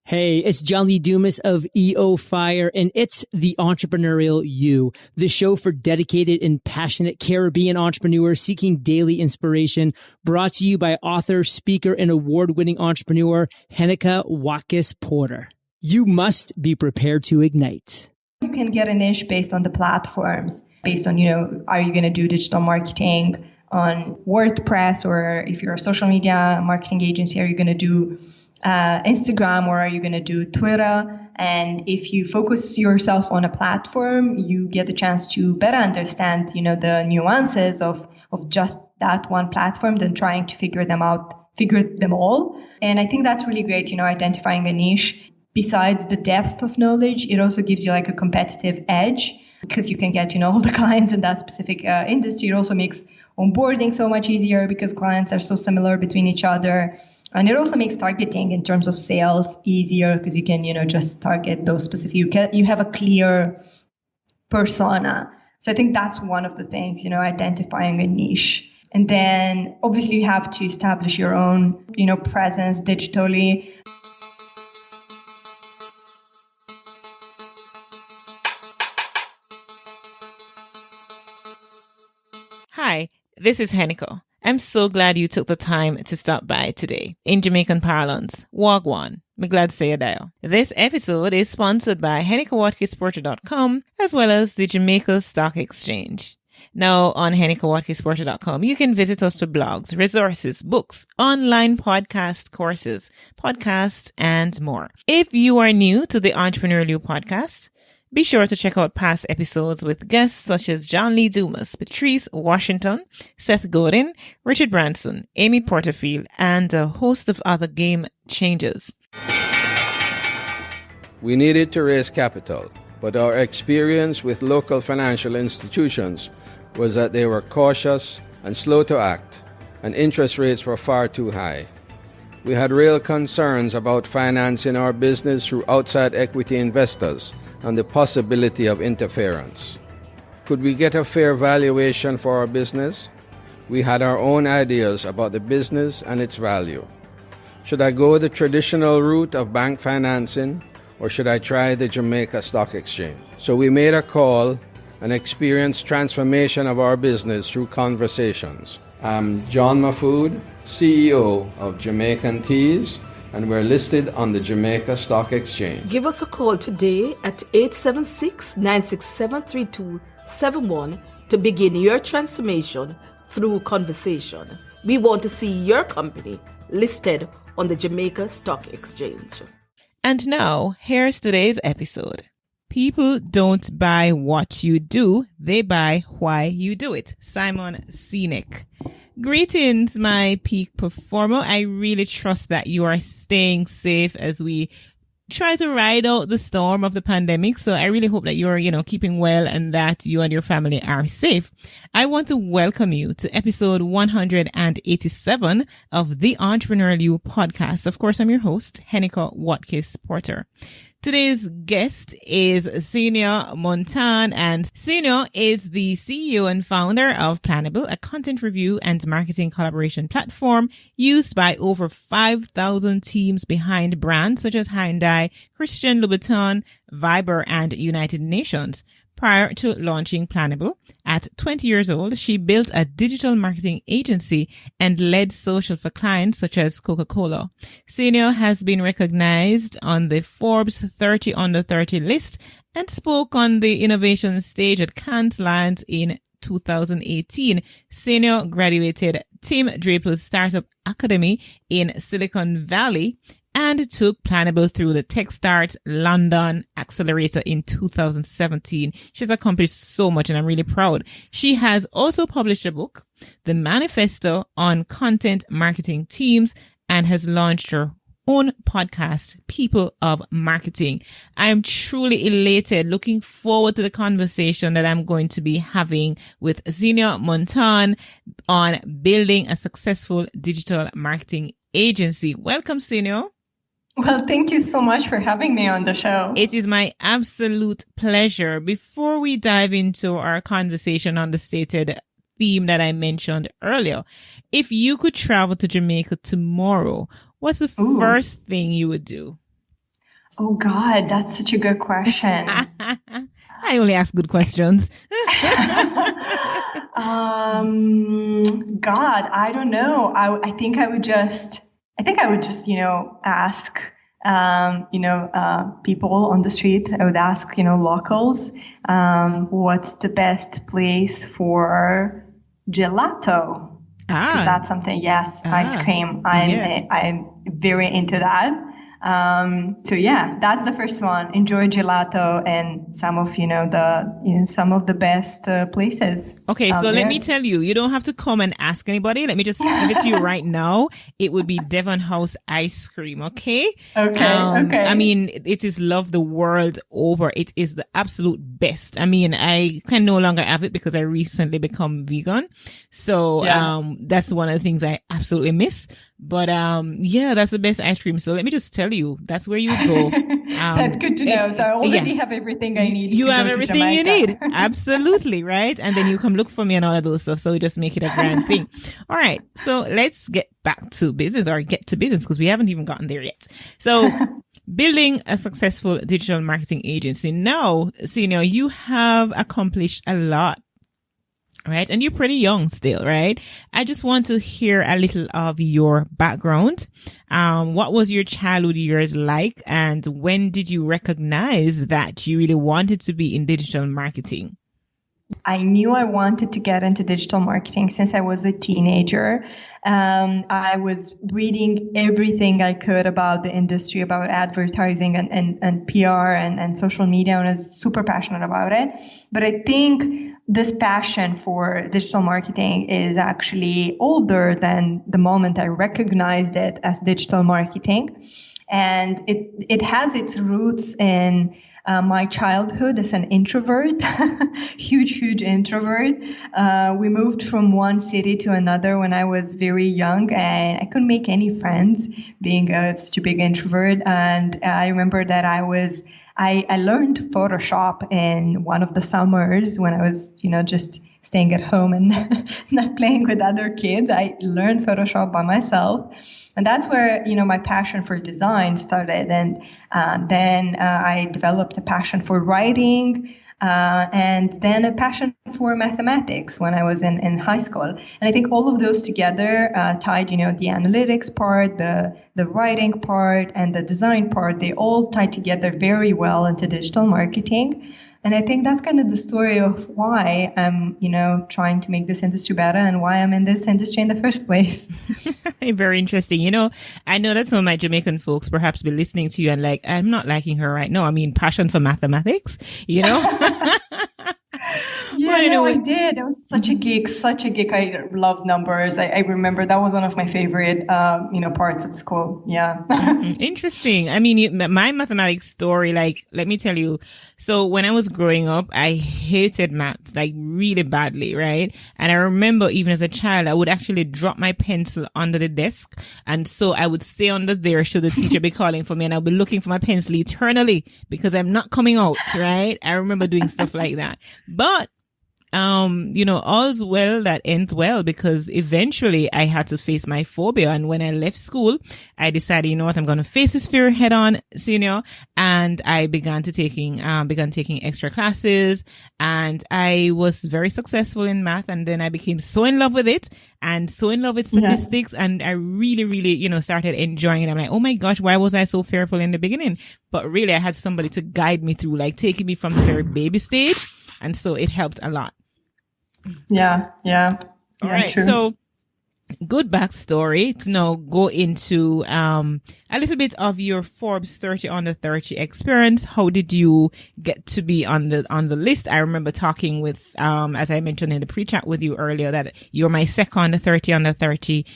Hey, it's John Lee Dumas of EO Fire, and it's The Entrepreneurial You, the show for dedicated and passionate Caribbean entrepreneurs seeking daily inspiration, brought to you by author, speaker, and award-winning entrepreneur Heneka Watkis-Porter. You must be prepared to ignite. You can get a niche based on the platforms, based on, are you going to do digital marketing on WordPress, or if you're a social media marketing agency, are you going to do Instagram, or are you going to do Twitter? And if you focus yourself on a platform, you get a chance to better understand, the nuances of just that one platform than trying to figure them all. And I think that's really great, identifying a niche. Besides the depth of knowledge, it also gives you like a competitive edge because you can get, all the clients in that specific industry. It also makes onboarding so much easier because clients are so similar between each other. And it also makes targeting in terms of sales easier because you can, just target those specific, you have a clear persona. So I think that's one of the things, identifying a niche. And then obviously you have to establish your own, presence digitally. Hi, this is Heneka. I'm so glad you took the time to stop by today. In Jamaican parlance, Wagwan. I'm glad to say it there. This episode is sponsored by HenekaWatkis-Porter.com as well as the Jamaica Stock Exchange. Now, on HenekaWatkis-Porter.com, you can visit us for blogs, resources, books, online podcast courses, podcasts, and more. If you are new to the Entrepreneurial You podcast, be sure to check out past episodes with guests such as John Lee Dumas, Patrice Washington, Seth Godin, Richard Branson, Amy Porterfield, and a host of other game changers. We needed to raise capital, but our experience with local financial institutions was that they were cautious and slow to act, and interest rates were far too high. We had real concerns about financing our business through outside equity investors and the possibility of interference. Could we get a fair valuation for our business? We had our own ideas about the business and its value. Should I go the traditional route of bank financing, or should I try the Jamaica Stock Exchange? So we made a call and experienced transformation of our business through conversations. I'm John Mahfood, CEO of Jamaican Teas, and we're listed on the Jamaica Stock Exchange. Give us a call today at 876-967-3271 to begin your transformation through conversation. We want to see your company listed on the Jamaica Stock Exchange. And now, here's today's episode. People don't buy what you do, they buy why you do it. Simon Sinek. Greetings, my peak performer. I really trust that you are staying safe as we try to ride out the storm of the pandemic. So I really hope that you're, keeping well and that you and your family are safe. I want to welcome you to episode 187 of the Entrepreneurial You podcast. Of course, I'm your host, Heneka Watkis-Porter. Today's guest is Xenia Montan, and Xenia is the CEO and founder of Planable, a content review and marketing collaboration platform used by over 5,000 teams behind brands such as Hyundai, Christian Louboutin, Viber, and United Nations. Prior to launching Planable, at 20 years old, she built a digital marketing agency and led social for clients such as Coca-Cola. Xenia has been recognized on the Forbes 30 Under 30 list and spoke on the innovation stage at Cannes Lions in 2018. Xenia graduated Tim Draper's Startup Academy in Silicon Valley and took Planable through the Techstars London accelerator in 2017. She's accomplished so much and I'm really proud. She has also published a book, The Manifesto on Content Marketing Teams, and has launched her own podcast, People of Marketing. I am truly elated, looking forward to the conversation that I'm going to be having with Xenia Montan on building a successful digital marketing agency. Welcome, Xenia. Well, thank you so much for having me on the show. It is my absolute pleasure. Before we dive into our conversation on the stated theme that I mentioned earlier, if you could travel to Jamaica tomorrow, what's the first thing you would do? Oh God, that's such a good question. I only ask good questions. God, I don't know. I think I would just, ask, people on the street. I would ask, locals, what's the best place for gelato? That's something. Yes, ice cream. I'm very into that. So yeah, that's the first one. Enjoy gelato and some of, some of the best places. Okay. So let me tell you, you don't have to come and ask anybody. Let me just give it to you right now. It would be Devon House ice cream. Okay. Okay. I mean, it is loved the world over. It is the absolute best. I mean, I can no longer have it because I recently become vegan. So, that's one of the things I absolutely miss. But, that's the best ice cream. So let me just tell you, that's where you would go. That's good to know. So I already have everything I need. You have everything you need. Absolutely. Right. And then you come look for me and all of those stuff. So we just make it a grand thing. All right. So let's get back to business because we haven't even gotten there yet. So building a successful digital marketing agency. Now, Xenia, you have accomplished a lot. Right. And you're pretty young still, right? I just want to hear a little of your background. What was your childhood years like? And when did you recognize that you really wanted to be in digital marketing? I knew I wanted to get into digital marketing since I was a teenager. I was reading everything I could about the industry, about advertising and PR and social media, and I was super passionate about it. But I think this passion for digital marketing is actually older than the moment I recognized it as digital marketing. And it has its roots in my childhood as an introvert, huge introvert. We moved from one city to another when I was very young, and I couldn't make any friends being such a big introvert. And I remember that I learned Photoshop in one of the summers when I was, just staying at home and not playing with other kids. I learned Photoshop by myself. And that's where, my passion for design started. And then I developed a passion for writing, and then a passion for mathematics when I was in high school. And I think all of those together tied, the analytics part, the writing part, and the design part, they all tied together very well into digital marketing. And I think that's kind of the story of why I'm, trying to make this industry better and why I'm in this industry in the first place. Very interesting. I know that some of my Jamaican folks perhaps be listening to you and like, I'm not liking her right now. I mean, passion for mathematics, Yeah, I did. I was such a geek. I loved numbers. I remember that was one of my favorite, parts at school. Yeah. Interesting. I mean, my mathematics story, like, let me tell you. So when I was growing up, I hated maths, like really badly, right? And I remember even as a child, I would actually drop my pencil under the desk. And so I would stay under there should the teacher be calling for me, and I'll be looking for my pencil eternally because I'm not coming out, right? I remember doing stuff like that. But all's well that ends well, because eventually I had to face my phobia. And when I left school, I decided, I'm going to face this fear head on, and I began taking extra classes, and I was very successful in math. And then I became so in love with it and so in love with statistics. Yeah. And I really, really, started enjoying it. I'm like, oh my gosh, why was I so fearful in the beginning? But really I had somebody to guide me through, like taking me from the very baby stage. And so it helped a lot. Yeah. All right. True. So good backstory to now go into a little bit of your Forbes 30 under 30 experience. How did you get to be on the list? I remember talking with as I mentioned in the pre-chat with you earlier, that you're my second 30 under 30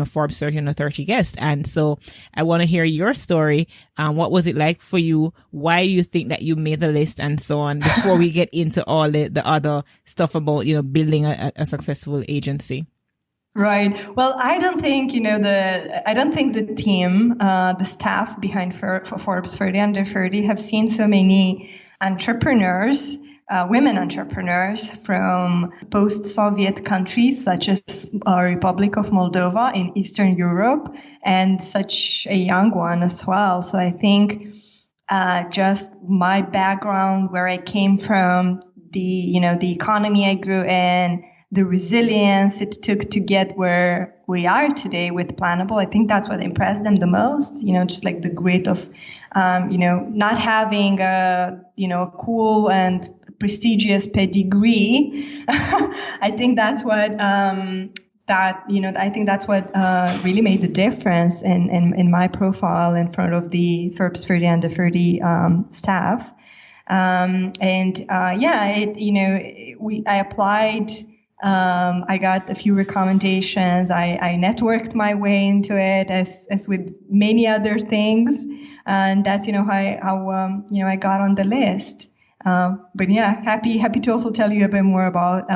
Forbes 30 under 30 guest. And so I want to hear your story. What was it like for you? Why do you think that you made the list, and so on, before we get into all the other stuff about building a successful agency? Right. Well, I don't think, the team, the staff behind for Forbes 30 under 30 have seen so many entrepreneurs women entrepreneurs from post-Soviet countries such as Republic of Moldova in Eastern Europe, and such a young one as well. So I think just my background, where I came from, the economy I grew in, the resilience it took to get where we are today with Planable, I think that's what impressed them the most. Just like the grit of, not having a cool and prestigious pedigree. I think that's what really made the difference in my profile in front of the Forbes 30 under 30 staff. I applied. I got a few recommendations. I networked my way into it, as with many other things, and that's how I got on the list. But yeah, happy to also tell you a bit more about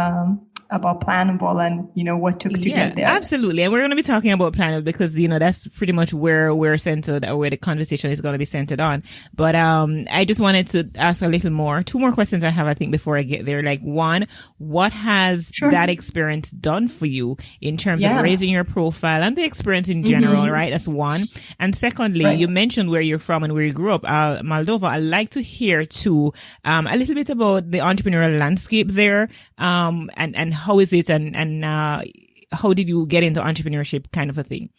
Planable and what took to get there. Absolutely. And we're going to be talking about Planable because that's pretty much where we're centered, or where the conversation is going to be centered on. But I just wanted to ask a little more. Two more questions I have, I think, before I get there. Like, one, what has that experience done for you in terms of raising your profile and the experience in general, right? That's one. And secondly, you mentioned where you're from and where you grew up, Moldova. I'd like to hear too a little bit about the entrepreneurial landscape there, and how is it, and how did you get into entrepreneurship, kind of a thing?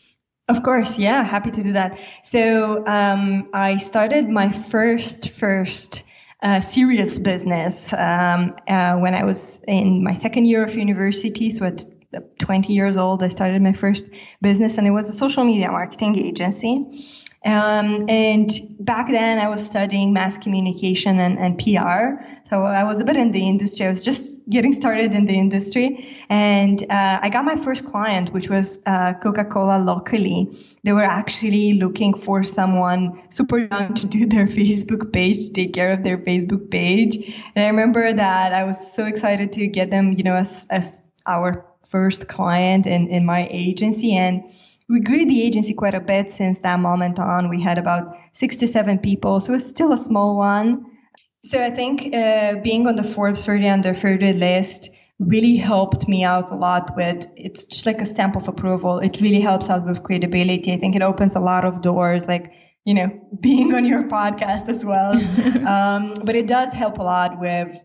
Of course, yeah, happy to do that. So I started my first serious business when I was in my second year of university. So at 20 years old, I started my first business, and it was a social media marketing agency. And back then I was studying mass communication and PR. So I was a bit in the industry. I was just getting started in the industry. And I got my first client, which was Coca-Cola locally. They were actually looking for someone super young to do their Facebook page, to take care of their Facebook page. And I remember that I was so excited to get them, as our first client in my agency. And we grew the agency quite a bit since that moment on. We had about 6 to 7 people, so it's still a small one. So I think being on the Forbes 30 under 30 list really helped me out a lot with, it's just like a stamp of approval. It really helps out with credibility. I think it opens a lot of doors, like, being on your podcast as well. But it does help a lot with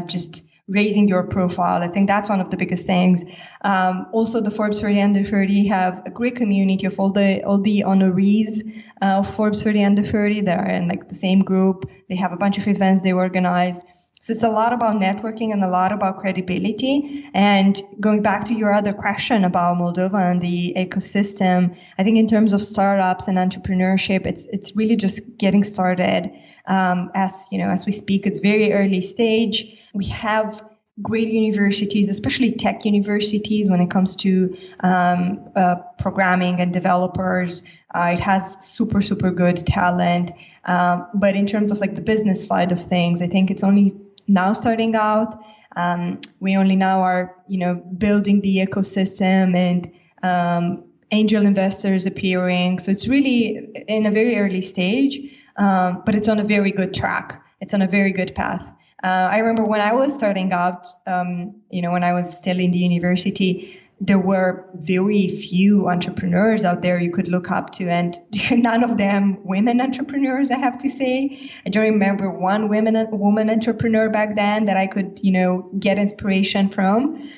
just raising your profile. I think that's one of the biggest things. Also, the Forbes 30 under 30 have a great community of all the honorees of Forbes 30 under 30 that are in like the same group. They have a bunch of events they organize. So it's a lot about networking and a lot about credibility. And going back to your other question about Moldova and the ecosystem, I think in terms of startups and entrepreneurship, it's really just getting started. As we speak, it's very early stage. We have great universities, especially tech universities, when it comes to programming and developers. It has super, super good talent. But in terms of like the business side of things, I think it's only now starting out. We only now are, building the ecosystem and angel investors appearing. So it's really in a very early stage, but it's on a very good track. It's on a very good path. I remember when I was starting out, when I was still in the university, there were very few entrepreneurs out there you could look up to, and none of them women entrepreneurs, I have to say. I don't remember one woman entrepreneur back then that I could, get inspiration from.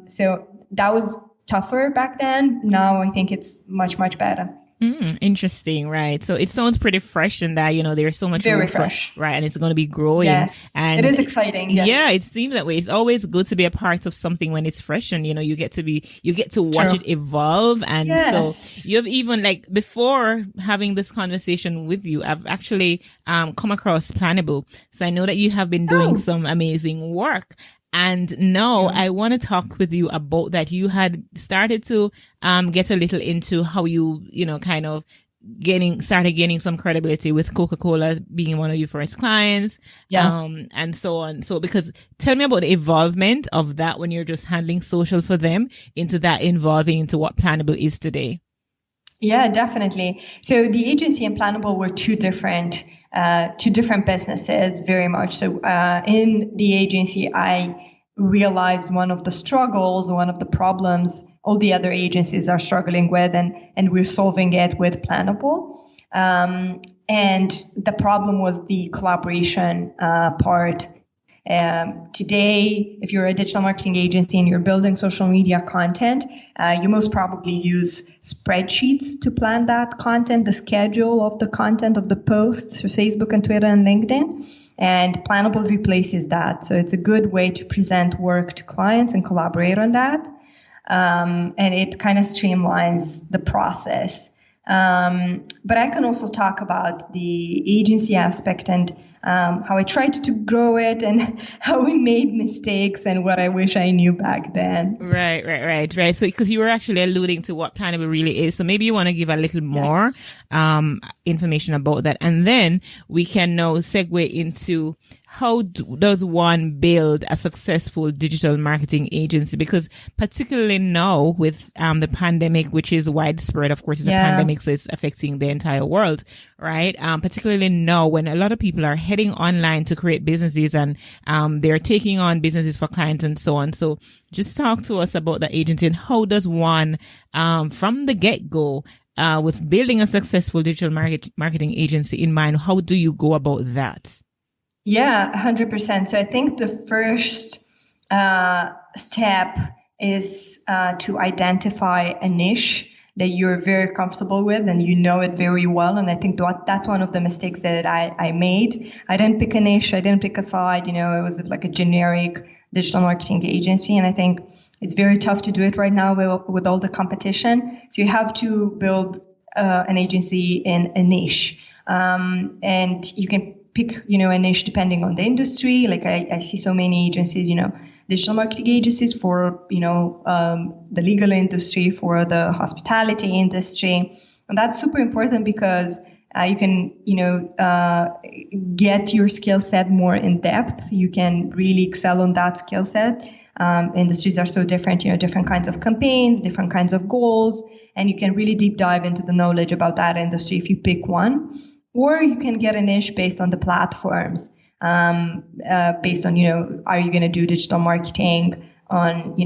So that was tougher back then. Now I think it's much, much better. Interesting, right? So it sounds pretty fresh in that, there's so much very fresh, right? And it's going to be growing. Yes, and it is exciting. Yes. Yeah, it seems that way. It's always good to be a part of something when it's fresh, and you get to watch it evolve. And so you've even, like, before having this conversation with you, I've actually come across Planable. So I know that you have been doing some amazing work. And now I want to talk with you about that. You had started to get a little into how you kind of started gaining some credibility with Coca-Cola being one of your first clients, and so on. So, because tell me about the involvement of that when you're just handling social for them into that evolving into what Planable is today. Yeah, definitely. So the agency and Planable were two different businesses, very much. So in the agency, I realized one of the struggles, one of the problems all the other agencies are struggling with, and we're solving it with Planable. And the problem was the collaboration part. Today, if you're a digital marketing agency and you're building social media content, you most probably use spreadsheets to plan that content, the schedule of the content of the posts for Facebook and Twitter and LinkedIn. And Planable replaces that. So it's a good way to present work to clients and collaborate on that. And it kind of streamlines the process. But I can also talk about the agency aspect and how I tried to grow it and how we made mistakes and what I wish I knew back then. Right. So, because you were actually alluding to what Planable really is. So maybe you want to give a little more, information about that. And then we can now segue into how does one build a successful digital marketing agency? Because particularly now with the pandemic, which is widespread, of course, it's a pandemic, so it's affecting the entire world, right? Particularly now when a lot of people are heading online to create businesses and they're taking on businesses for clients and so on. So just talk to us about the agency and how does one from the get-go with building a successful digital marketing agency in mind, how do you go about that? Yeah, 100%. So I think the first step is to identify a niche that you're very comfortable with and you know it very well. And I think that's one of the mistakes that I made. I didn't pick a niche. I didn't pick a side. It was like a generic digital marketing agency. And I think it's very tough to do it right now with all the competition. So you have to build an agency in a niche. And you can pick, a niche depending on the industry. Like I see so many agencies, digital marketing agencies for, the legal industry, for the hospitality industry. And that's super important because you can, get your skill set more in depth. You can really excel on that skill set. Industries are so different, different kinds of campaigns, different kinds of goals, and you can really deep dive into the knowledge about that industry if you pick one. Or you can get a niche based on the platforms, based on, are you going to do digital marketing on,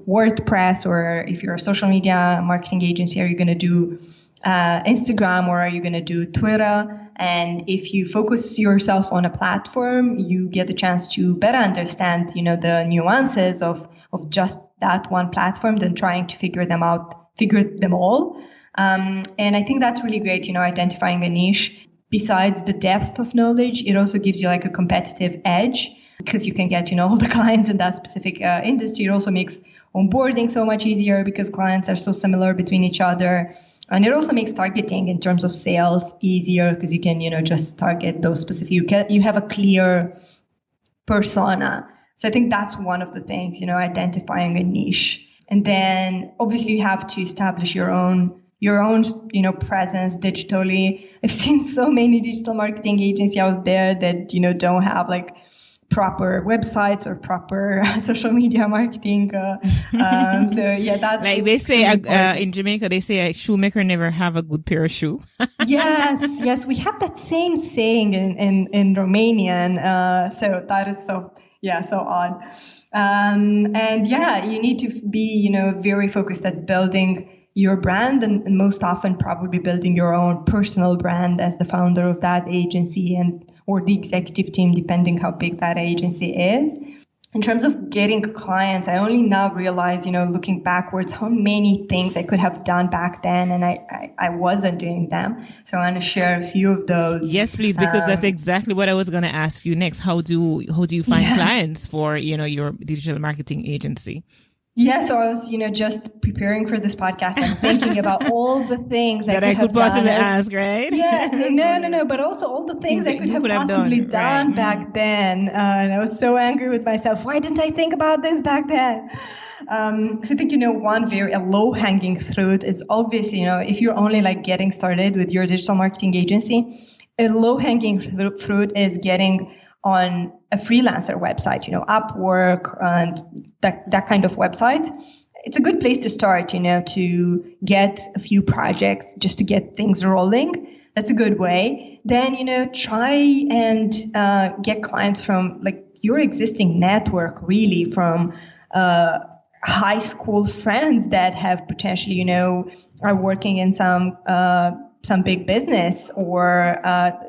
WordPress, or if you're a social media marketing agency, are you going to do Instagram, or are you going to do Twitter? And if you focus yourself on a platform, you get the chance to better understand, the nuances of just that one platform than trying to figure them all. And I think that's really great, identifying a niche. Besides the depth of knowledge, it also gives you like a competitive edge because you can get, all the clients in that specific industry. It also makes onboarding so much easier because clients are so similar between each other. And it also makes targeting in terms of sales easier because you can, just target those specific, you have a clear persona. So I think that's one of the things, identifying a niche. And then obviously you have to establish your own, presence digitally. I've seen so many digital marketing agencies out there that, don't have like proper websites or proper social media marketing. So yeah, that's like they say in Jamaica, they say a shoemaker never have a good pair of shoe. Yes. We have that same saying in Romanian. So that is so odd. And yeah, you need to be, very focused at building your brand and most often probably building your own personal brand as the founder of that agency or the executive team, depending how big that agency is. In terms of getting clients, I only now realize, looking backwards, how many things I could have done back then and I wasn't doing them. So I want to share a few of those. Yes, please, because that's exactly what I was going to ask you next. How do you find clients for, your digital marketing agency? Yeah, so I was, just preparing for this podcast and thinking about all the things that I could possibly ask, right? Yeah, no, but also all the things I could have possibly done back then. And I was so angry with myself. Why didn't I think about this back then? So I think, one very low-hanging fruit is obviously, if you're only like getting started with your digital marketing agency, a low-hanging fruit is getting on a freelancer website, Upwork and that kind of website. it's a good place to start, to get a few projects just to get things rolling. That's a good way. Then, try and get clients from like your existing network, really, from high school friends that have potentially, are working in some big business, or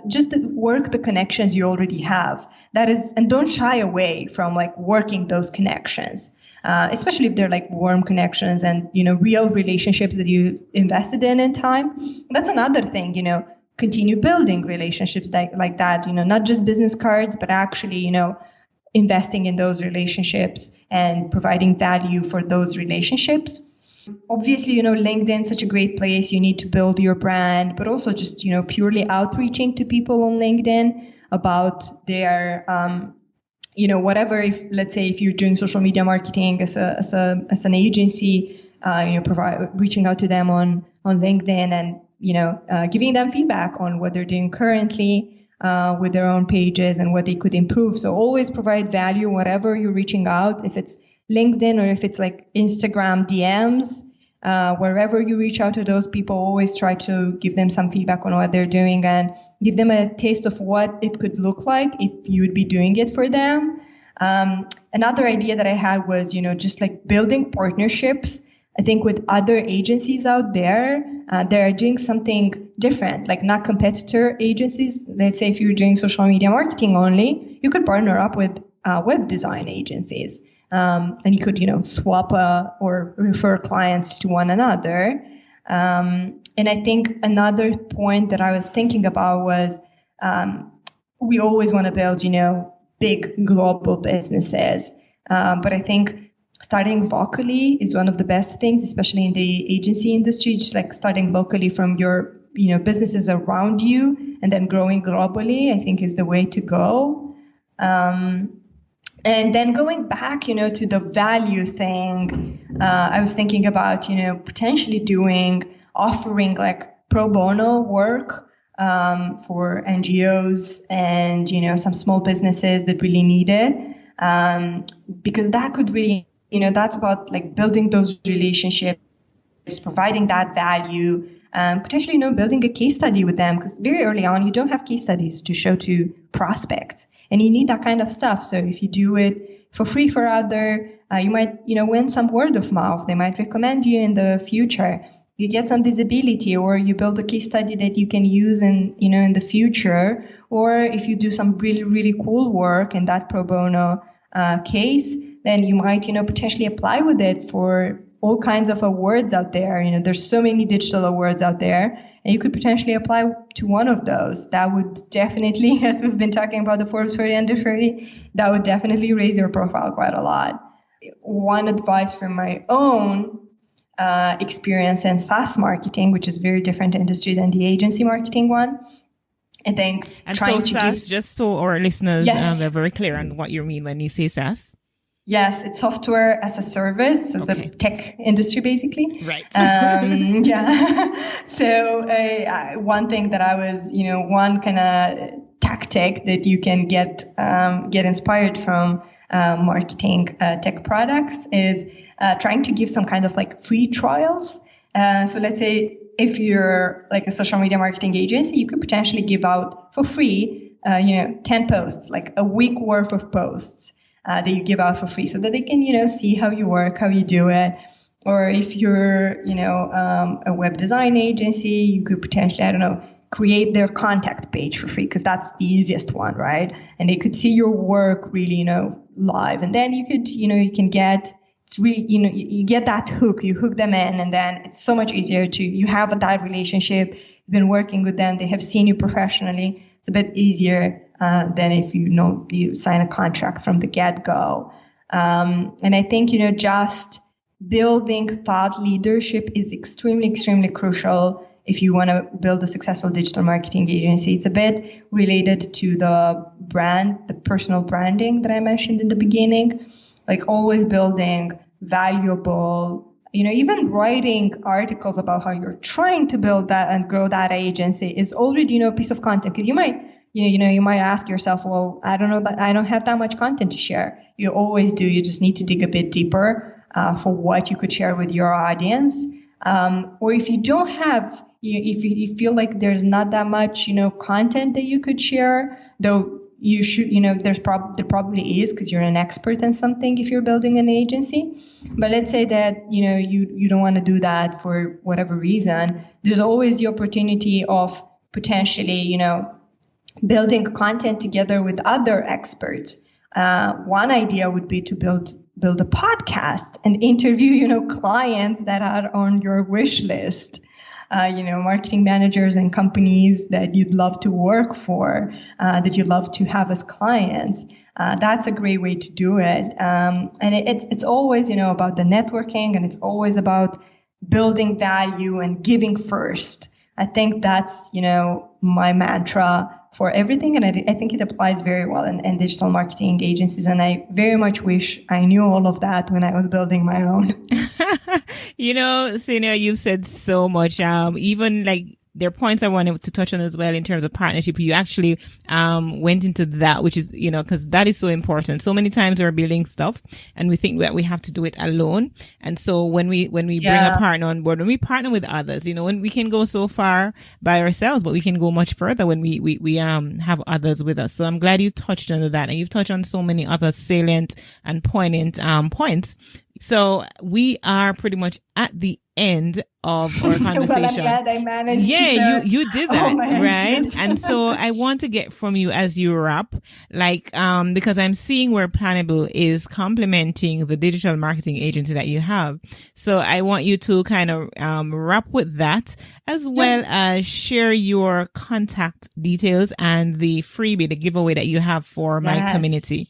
just work the connections you already have. And don't shy away from like working those connections, especially if they're like warm connections and, real relationships that you invested in time. That's another thing, continue building relationships like that, not just business cards, but actually, investing in those relationships and providing value for those relationships. Obviously, LinkedIn is such a great place. You need to build your brand, but also just, purely outreaching to people on LinkedIn about their, whatever. Let's say if you're doing social media marketing as an agency, reaching out to them on LinkedIn and, giving them feedback on what they're doing currently with their own pages and what they could improve. So always provide value, whatever you're reaching out, if it's LinkedIn or if it's like Instagram DMs, wherever you reach out to those people, always try to give them some feedback on what they're doing and give them a taste of what it could look like if you would be doing it for them. Another idea that I had was, just like building partnerships, I think, with other agencies out there. They are doing something different, like not competitor agencies. Let's say if you're doing social media marketing only, you could partner up with web design agencies. And you could, swap or refer clients to one another. And I think another point that I was thinking about was we always want to build, big global businesses. But I think starting locally is one of the best things, especially in the agency industry, just like starting locally from your, businesses around you and then growing globally, I think is the way to go. And then going back, to the value thing, I was thinking about, potentially offering like pro bono work for NGOs and, some small businesses that really need it. Because that could really, that's about like building those relationships, providing that value, potentially, building a case study with them. Because very early on, you don't have case studies to show to prospects. And you need that kind of stuff. So if you do it for free for other, you might, win some word of mouth. They might recommend you in the future. You get some visibility, or you build a case study that you can use in the future. Or if you do some really, really cool work in that pro bono case, then you might, potentially apply with it for all kinds of awards out there. There's so many digital awards out there, and you could potentially apply to one of those. That would definitely, as we've been talking about the Forbes 30 under 30, that would definitely raise your profile quite a lot. One advice from my own experience in SaaS marketing, which is a very different industry than the agency marketing one, I think. And so SaaS, just so our listeners are very clear on what you mean when you say SaaS. Yes, it's software as a service, so the tech industry, basically. Right. Yeah. So one thing that I was, one kind of tactic that you can get inspired from marketing tech products is trying to give some kind of like free trials. So let's say if you're like a social media marketing agency, you could potentially give out for free, 10 posts, like a week worth of posts. That you give out for free so that they can, see how you work, how you do it. Or if you're, a web design agency, you could potentially, create their contact page for free because that's the easiest one, right? And they could see your work really, live. And then you could, you can get, it's really, you get that hook, you hook them in, and then it's so much easier you have that relationship, you've been working with them, they have seen you professionally. It's a bit easier than if you sign a contract from the get-go. And I think, just building thought leadership is extremely, extremely crucial if you want to build a successful digital marketing agency. It's a bit related to the brand, the personal branding that I mentioned in the beginning, like always building valuable, even writing articles about how you're trying to build that and grow that agency is already, a piece of content. Because you might ask yourself, well, I don't know that I don't have that much content to share. You always do. You just need to dig a bit deeper. for what you could share with your audience. Or if you don't have, if you feel like there's not that much, content that you could share, though you should, there probably is, because you're an expert in something if you're building an agency. But let's say that, you don't want to do that for whatever reason. There's always the opportunity of potentially, building content together with other experts. One idea would be to build a podcast and interview, clients that are on your wish list. Marketing managers and companies that you'd love to work for, that you'd love to have as clients. That's a great way to do it. And it's always, about the networking, and it's always about building value and giving first. I think that's, my mantra for everything. And I think it applies very well in digital marketing agencies. And I very much wish I knew all of that when I was building my own. Xenia, you've said so much. Even like there are points I wanted to touch on as well in terms of partnership. You actually went into that, which is, because that is so important. So many times we're building stuff and we think that we have to do it alone. And so when we bring a partner on board, when we partner with others, when we can go so far by ourselves, but we can go much further when we have others with us. So I'm glad you touched on that, and you've touched on so many other salient and poignant points. So we are pretty much at the end of our conversation. Well, I'm glad I managed. Yeah, you did that, right? And so I want to get from you as you wrap, because I'm seeing where Planable is complementing the digital marketing agency that you have. So I want you to kind of wrap with that, as well as share your contact details and the freebie, the giveaway that you have for my community.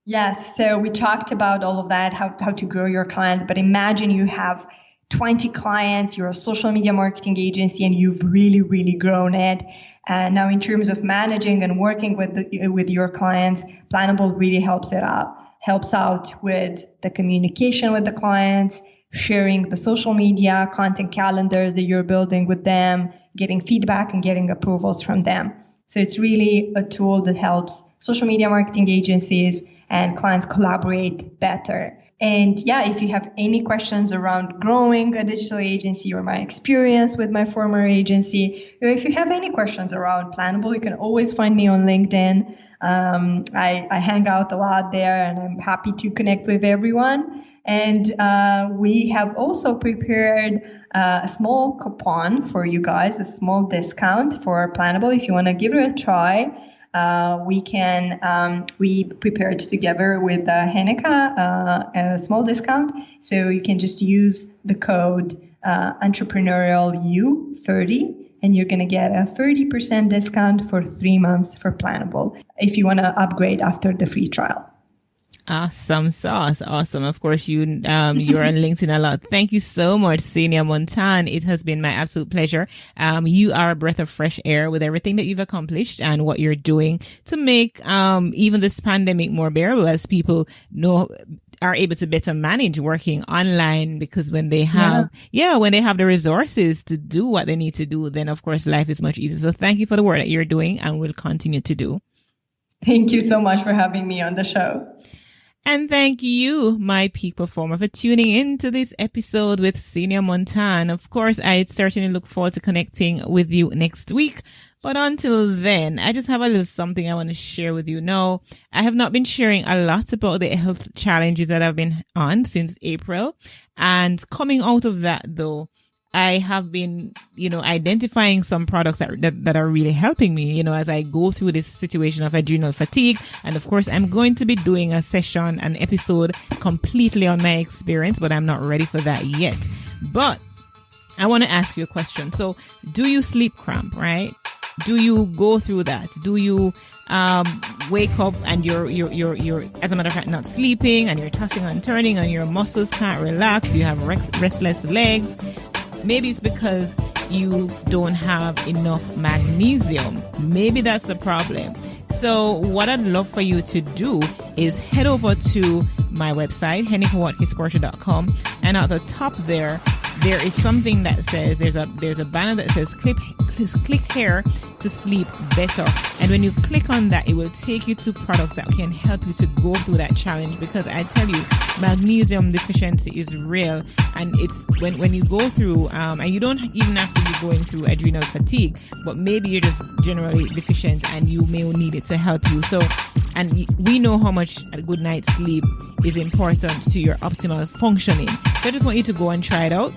Yes. So we talked about all of that, how to grow your clients, but imagine you have 20 clients, you're a social media marketing agency, and you've really, really grown it. And now in terms of managing and working with your clients, Planable really helps out with the communication with the clients, sharing the social media content calendars that you're building with them, getting feedback and getting approvals from them. So it's really a tool that helps social media marketing agencies and clients collaborate better. And if you have any questions around growing a digital agency, or my experience with my former agency, or if you have any questions around Planable, you can always find me on LinkedIn. I hang out a lot there, and I'm happy to connect with everyone. And we have also prepared a small coupon for you guys, a small discount for Planable. If you want to give it a try, we prepared together with Heneka a small discount. So you can just use the code entrepreneurialu30, and you're going to get a 30% discount for 3 months for Planable if you want to upgrade after the free trial. Awesome sauce. Awesome. Of course, you're on LinkedIn a lot. Thank you so much, Xenia Montan. It has been my absolute pleasure. You are a breath of fresh air with everything that you've accomplished and what you're doing to make, even this pandemic more bearable, as people are able to better manage working online, because when they have, when they have the resources to do what they need to do, then of course life is much easier. So thank you for the work that you're doing and will continue to do. Thank you so much for having me on the show. And thank you, my peak performer, for tuning into this episode with Xenia Montan. Of course, I certainly look forward to connecting with you next week. But until then, I just have a little something I want to share with you. No, I have not been sharing a lot about the health challenges that I've been on since April. And coming out of that, though, I have been, identifying some products that are really helping me, as I go through this situation of adrenal fatigue. And of course, I'm going to be doing an episode completely on my experience, but I'm not ready for that yet. But I want to ask you a question. So do you sleep cramp, right? Do you go through that? Do you wake up and you're as a matter of fact not sleeping, and you're tossing and turning and your muscles can't relax? You have restless legs. Maybe it's because you don't have enough magnesium. Maybe that's the problem. So what I'd love for you to do is head over to my website, HenekaWatkis-Porter.com, and at the top there, there is something that says, there's a banner that says click here to sleep better. And when you click on that, it will take you to products that can help you to go through that challenge, because I tell you, magnesium deficiency is real. And it's when you go through, and you don't even have to be going through adrenal fatigue, but maybe you're just generally deficient and you may need it to help you. So, and we know how much a good night's sleep is important to your optimal functioning. So I just want you to go and try it out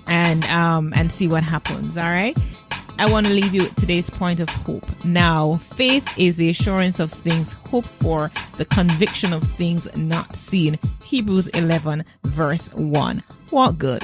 and see what happens. All right. I want to leave you with today's point of hope. Now, faith is the assurance of things hoped for, the conviction of things not seen. Hebrews 11 verse 1. Walk good.